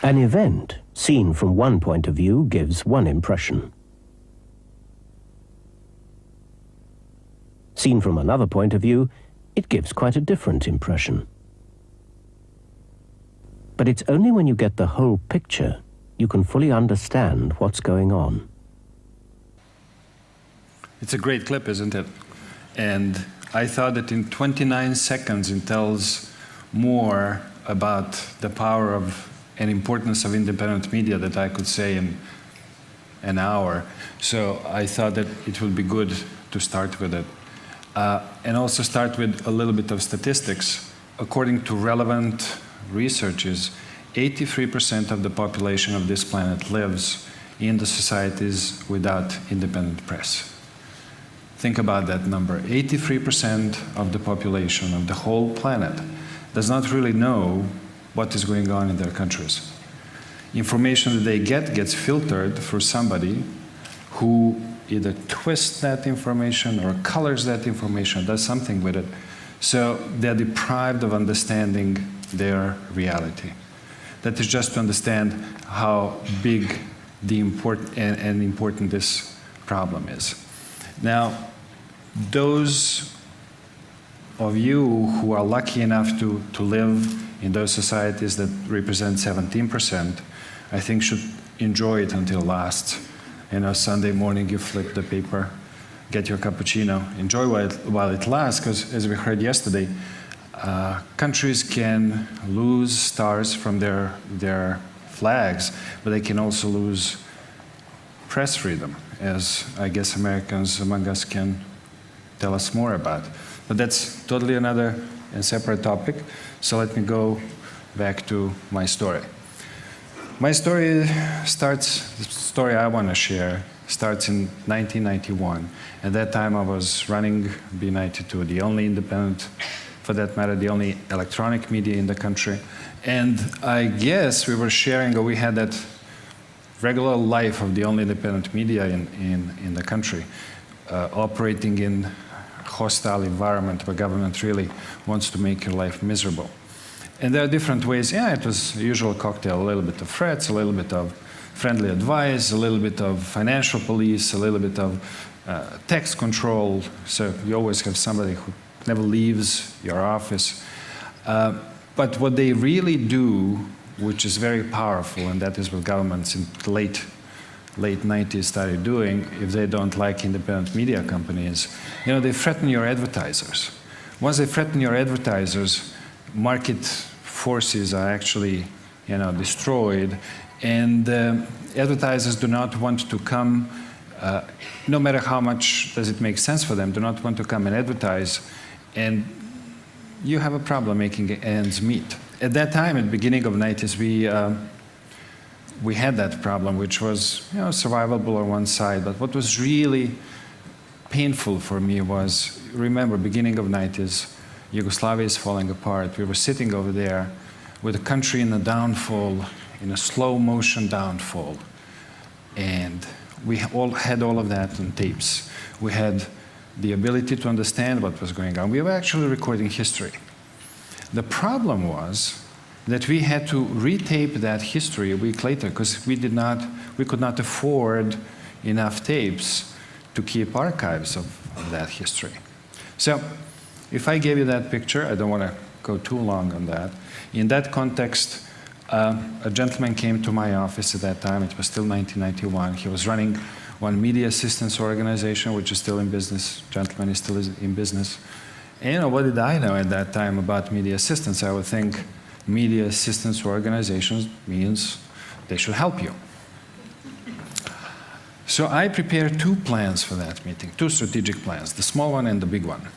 An event, seen from one point of view, gives one impression. Seen from another point of view, it gives quite a different impression. But it's only when you get the whole picture you can fully understand what's going on. It's a great clip, isn't it? And I thought that in 29 seconds it tells more about the power of and importance of independent media that I could say in an hour. So I thought that it would be good to start with it. And also start with a little bit of statistics. According to relevant researches, 83% of the population of this planet lives in the societies without independent press. Think about that number. 83% of the population of the whole planet does not really know what is going on in their countries. Information that they get gets filtered through somebody who either twists that information or colors that information, does something with it. So they're deprived of understanding their reality. That is just to understand how big and important this problem is. Now, those of you who are lucky enough to live in those societies that represent 17%, I think should enjoy it until last. You know, Sunday morning you flip the paper, get your cappuccino, enjoy while it lasts, because as we heard yesterday, countries can lose stars from their flags, but they can also lose press freedom, as I guess Americans among us can tell us more about. But that's totally another and separate topic, so let me go back to my story. My story starts, the story I want to share starts in 1991. At that time I was running B92, the only independent, for that matter, the only electronic media in the country. And I guess we were sharing, or we had that regular life of the only independent media in the country, operating in a hostile environment where government really wants to make your life miserable. And there are different ways. Yeah, it was a usual cocktail, a little bit of threats, a little bit of friendly advice, a little bit of financial police, a little bit of tax control. So you always have somebody who never leaves your office. But what they really do, which is very powerful, and that is what governments in the late 90s started doing, if they don't like independent media companies, you know, they threaten your advertisers. Once they threaten your advertisers, market forces are actually, you know, destroyed, and advertisers do not want to come, no matter how much does it make sense for them, do not want to come and advertise, and you have a problem making ends meet. At that time, at the beginning of the 90s, we had that problem, which was, you know, survivable on one side, but what was really painful for me was, remember, beginning of the 90s, Yugoslavia is falling apart. We were sitting over there with a country in a downfall, in a slow motion downfall. And we all had all of that on tapes. We had the ability to understand what was going on. We were actually recording history. The problem was that we had to retape that history a week later because we could not afford enough tapes to keep archives of that history. So, if I gave you that picture, I don't want to go too long on that. In that context, a gentleman came to my office at that time. It was still 1991. He was running one media assistance organization, which is still in business. Gentleman is still in business. And you know, what did I know at that time about media assistance? I would think media assistance organizations means they should help you. So I prepared two plans for that meeting, two strategic plans, the small one and the big one.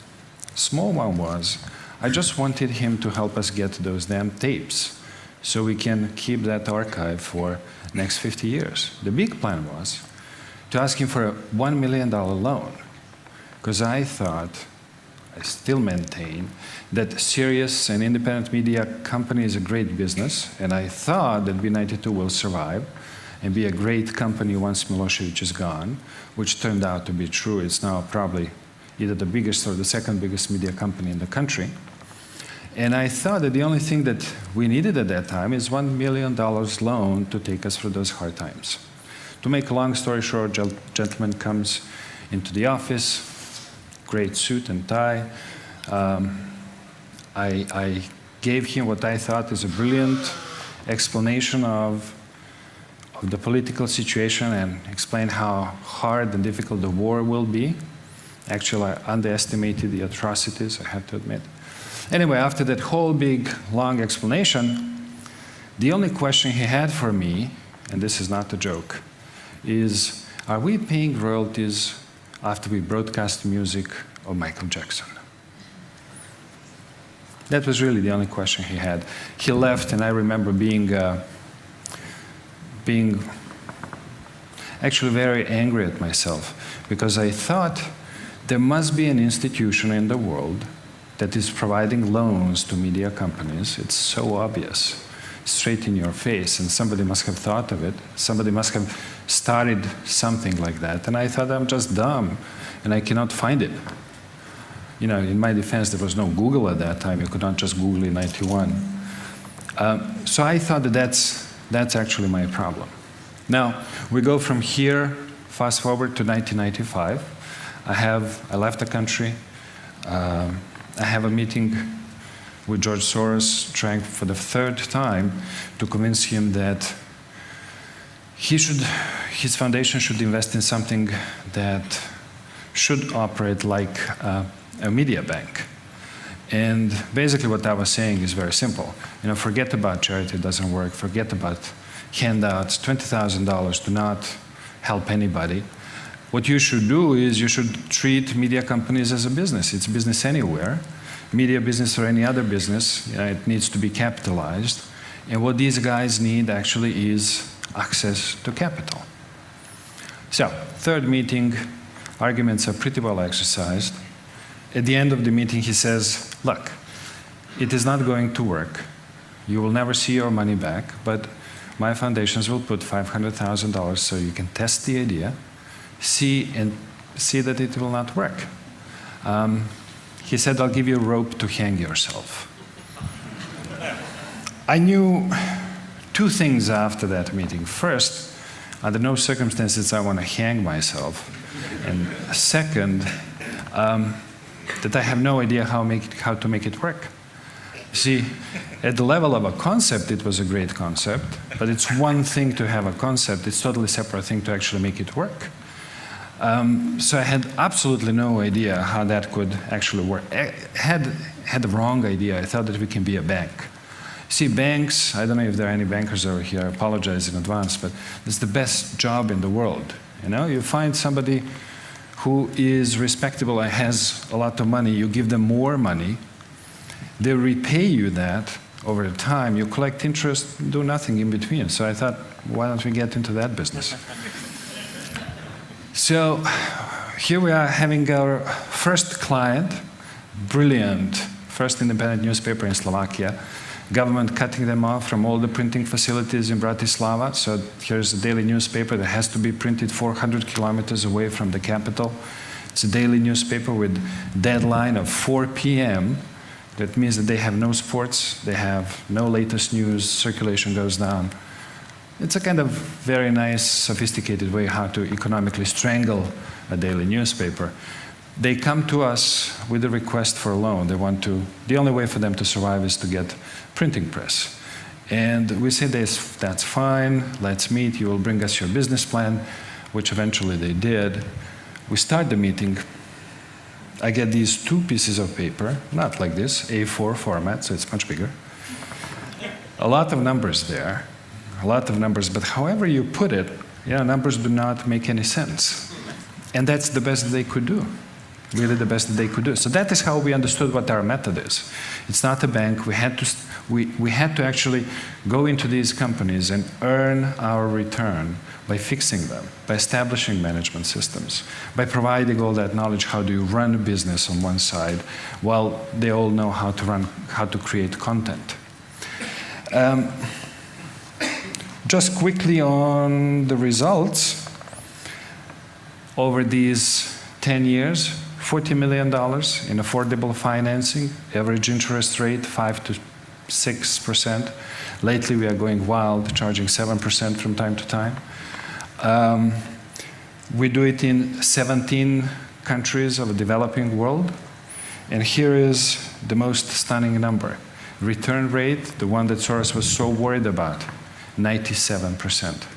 Small one was, I just wanted him to help us get those damn tapes so we can keep that archive for the next 50 years. The big plan was to ask him for a $1 million loan, because I thought, I still maintain, that serious and independent media company is a great business, and I thought that B92 will survive and be a great company once Milosevic is gone, which turned out to be true. It's now probably either the biggest or the second biggest media company in the country. And I thought that the only thing that we needed at that time is $1 million loan to take us through those hard times. To make a long story short, gentleman comes into the office, great suit and tie. I gave him what I thought is a brilliant explanation of the political situation and explained how hard and difficult the war will be. Actually, I underestimated the atrocities, I have to admit. Anyway, after that whole big, long explanation, the only question he had for me, and this is not a joke, is, are we paying royalties after we broadcast music of Michael Jackson? That was really the only question he had. He left, and I remember being actually very angry at myself, because I thought there must be an institution in the world that is providing loans to media companies. It's so obvious, straight in your face, and somebody must have thought of it. Somebody must have started something like that. And I thought, I'm just dumb, and I cannot find it. You know, in my defense, there was no Google at that time. You could not just Google in 91. So I thought that that's actually my problem. Now, we go from here, fast forward to 1995. I left the country. I have a meeting with George Soros, trying for the third time to convince him that his foundation should invest in something that should operate like a media bank. And basically what I was saying is very simple. You know, forget about charity, it doesn't work. Forget about handouts, $20,000 do not help anybody. What you should do is you should treat media companies as a business. It's business anywhere. Media business or any other business, you know, it needs to be capitalized. And what these guys need actually is access to capital. So, third meeting, arguments are pretty well exercised. At the end of the meeting, he says, look, it is not going to work. You will never see your money back, but my foundations will put $500,000 so you can test the idea, see that it will not work. He said, I'll give you a rope to hang yourself. I knew two things after that meeting. First, under no circumstances I want to hang myself. And second, that I have no idea how to make it work. See, at the level of a concept, it was a great concept, but it's one thing to have a concept, it's a totally separate thing to actually make it work. So I had absolutely no idea how that could actually work. I had the wrong idea. I thought that we can be a bank. See, banks, I don't know if there are any bankers over here, I apologize in advance, but it's the best job in the world. You know, you find somebody who is respectable and has a lot of money, you give them more money, they repay you that over time, you collect interest, do nothing in between. So I thought, why don't we get into that business? So here we are having our first client, brilliant, first independent newspaper in Slovakia, government cutting them off from all the printing facilities in Bratislava. So here's a daily newspaper that has to be printed 400 kilometers away from the capital. It's a daily newspaper with deadline of 4 p.m. That means that they have no sports, they have no latest news, circulation goes down. It's a kind of very nice, sophisticated way how to economically strangle a daily newspaper. They come to us with a request for a loan. The only way for them to survive is to get printing press. And we say, that's fine, let's meet, you will bring us your business plan, which eventually they did. We start the meeting. I get these two pieces of paper, not like this, A4 format, so it's much bigger. A lot of numbers there, a lot of numbers, but however you put it, numbers do not make any sense. And that's the best they could do, really the best that they could do. So that is how we understood what our method is. It's not a bank. We had to actually go into these companies and earn our return by fixing them, by establishing management systems, by providing all that knowledge, how do you run a business on one side, while they all know how to create content. Just quickly on the results, over these 10 years, $40 million in affordable financing, average interest rate 5 to 6%. Lately, we are going wild, charging 7% from time to time. We do it in 17 countries of the developing world. And here is the most stunning number. Return rate, the one that Soros was so worried about, 97%.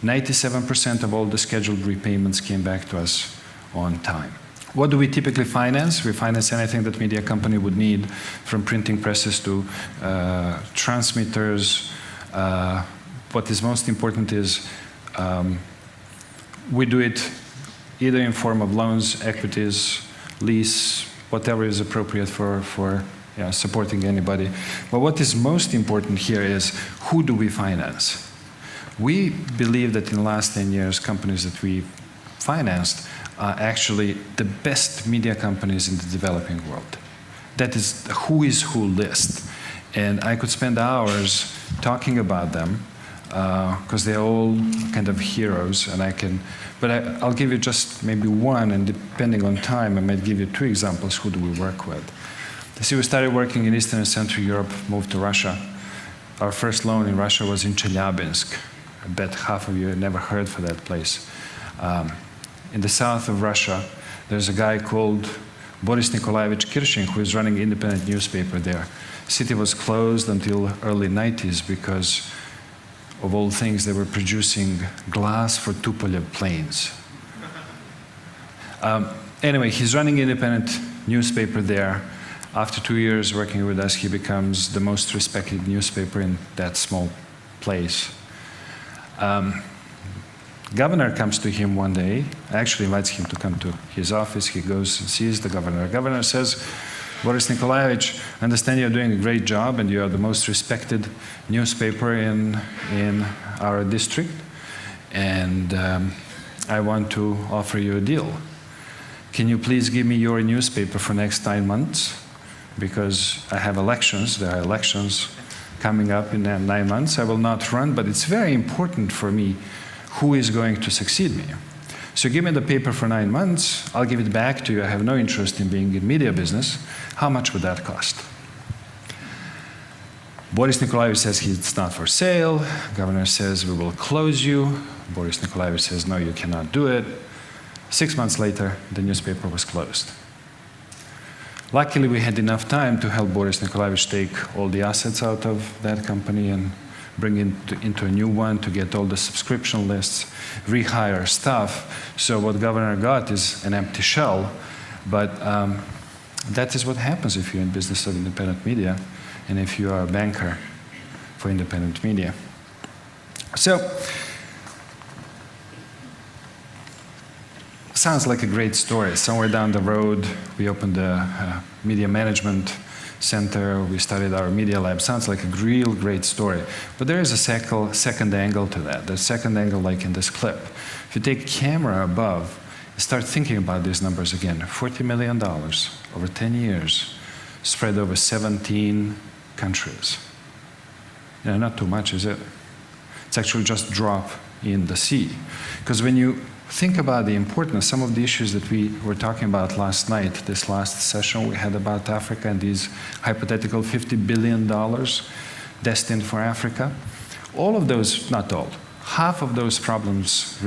97% of all the scheduled repayments came back to us on time. What do we typically finance? We finance anything that media company would need, from printing presses to transmitters. What is most important is we do it either in form of loans, equities, lease, whatever is appropriate for supporting anybody. But what is most important here is, who do we finance? We believe that in the last 10 years, companies that we financed are actually the best media companies in the developing world. That is the who is who list. And I could spend hours talking about them, because they're all kind of heroes, and but I'll give you just maybe one, and depending on time, I might give you 2 examples. Who do we work with? See, we started working in Eastern and Central Europe, moved to Russia. Our first loan in Russia was in Chelyabinsk. I bet half of you had never heard for that place. In the south of Russia, there's a guy called Boris Nikolaevich Kirshin, who is running an independent newspaper there. The city was closed until early 90s because, of all things, they were producing glass for Tupolev planes. Anyway, he's running an independent newspaper there. After 2 years working with us, he becomes the most respected newspaper in that small place. Governor comes to him one day, actually invites him to come to his office. He goes and sees the governor. The governor says, Boris Nikolaevich, I understand you're doing a great job and you are the most respected newspaper in our district, and I want to offer you a deal. Can you please give me your newspaper for next 9 months? Because I have elections, there are elections coming up in 9 months. I will not run, but it's very important for me who is going to succeed me. So give me the paper for 9 months, I'll give it back to you. I have no interest in being in media business. How much would that cost? Boris Nikolaevich says it's not for sale. Governor says we will close you. Boris Nikolaevich says no, you cannot do it. 6 months later, the newspaper was closed. Luckily, we had enough time to help Boris Nikolaevich take all the assets out of that company and bring it into a new one, to get all the subscription lists, rehire staff. So what governor got is an empty shell. But that is what happens if you're in business of independent media and if you are a banker for independent media. So, sounds like a great story. Somewhere down the road, we opened a media management center. We started our media lab. Sounds like a real great story. But there is a second angle to that. The second angle, like in this clip. If you take camera above, start thinking about these numbers again. $40 million over 10 years, spread over 17 countries. Not too much, is it? It's actually just a drop in the sea. Because when you think about the importance, some of the issues that we were talking about last night, this last session we had about Africa and these hypothetical $50 billion destined for Africa, all of those, not all, half of those problems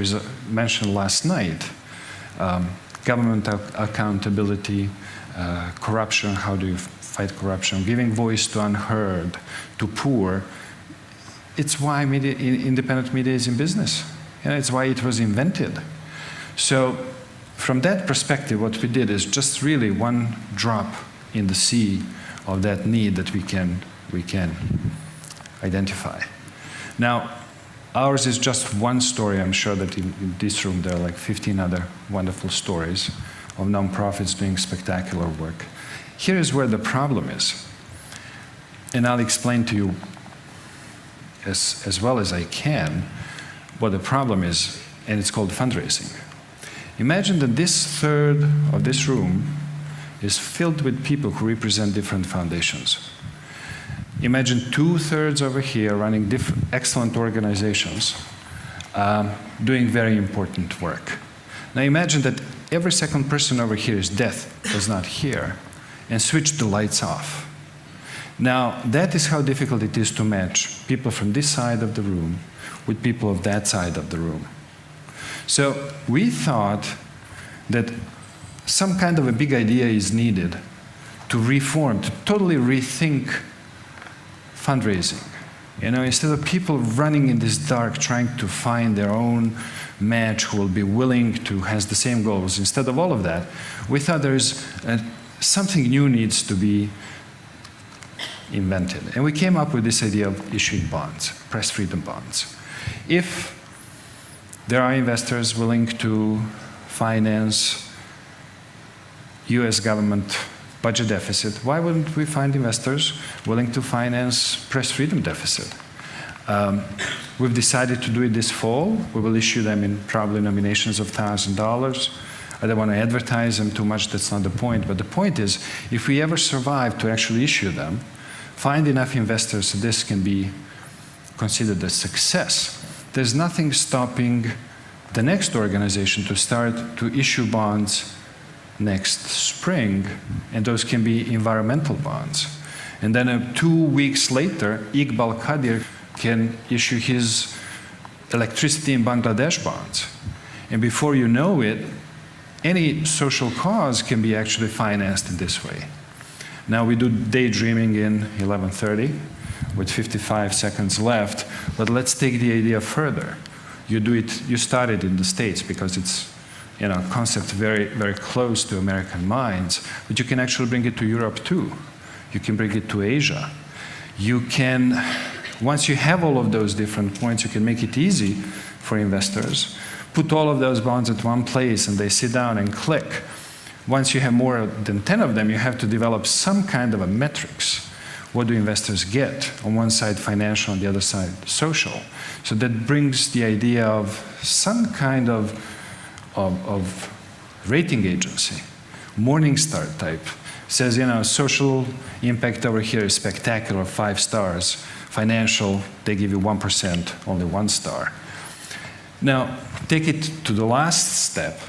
mentioned last night, government accountability, corruption, how do you fight corruption, giving voice to unheard, to poor, it's why independent media is in business. It's why it was invented. So from that perspective, what we did is just really one drop in the sea of that need that we can identify. Now, ours is just one story. I'm sure that in this room there are like 15 other wonderful stories of nonprofits doing spectacular work. Here is where the problem is. And I'll explain to you as well as I can what the problem is, and it's called fundraising. Imagine that this third of this room is filled with people who represent different foundations. Imagine 2/3 over here running excellent organizations, doing very important work. Now imagine that every second person over here is deaf, was not here, and switch the lights off. Now, that is how difficult it is to match people from this side of the room with people of that side of the room. So we thought that some kind of a big idea is needed to reform, to totally rethink fundraising. You know, instead of people running in this dark trying to find their own match who will be willing to, has the same goals, instead of all of that, we thought there's something new needs to be invented. And we came up with this idea of issuing bonds, press freedom bonds. If there are investors willing to finance US government budget deficit, why wouldn't we find investors willing to finance press freedom deficit? We've decided to do it this fall. We will issue them in probably nominations of $1,000. I don't want to advertise them too much, that's not the point. But the point is, if we ever survive to actually issue them, find enough investors so this can be considered a success, there's nothing stopping the next organization to start to issue bonds next spring, and those can be environmental bonds. And then 2 weeks later, Iqbal Kadir can issue his electricity in Bangladesh bonds. And before you know it, any social cause can be actually financed in this way. Now we do daydreaming in 11:30 with 55 seconds left, but let's take the idea further. You do it, you start it in the States because it's, you know, concept very, very close to American minds, but you can actually bring it to Europe too. You can bring it to Asia. You can, once you have all of those different points, you can make it easy for investors. Put all of those bonds at one place and they sit down and click. Once you have more than 10 of them, you have to develop some kind of a metrics. What do investors get? On one side, financial, on the other side, social. So that brings the idea of some kind of rating agency. Morningstar type. Says, you know, social impact over here is spectacular, 5 stars. Financial, they give you 1%, only 1 star. Now, take it to the last step.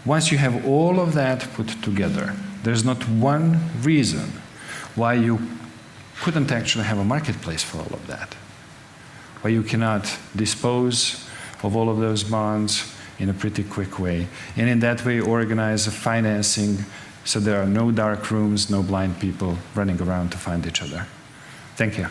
Once you have all of that put together, there's not one reason why you couldn't actually have a marketplace for all of that. Why you cannot dispose of all of those bonds in a pretty quick way. And in that way, organize a financing so there are no dark rooms, no blind people running around to find each other. Thank you.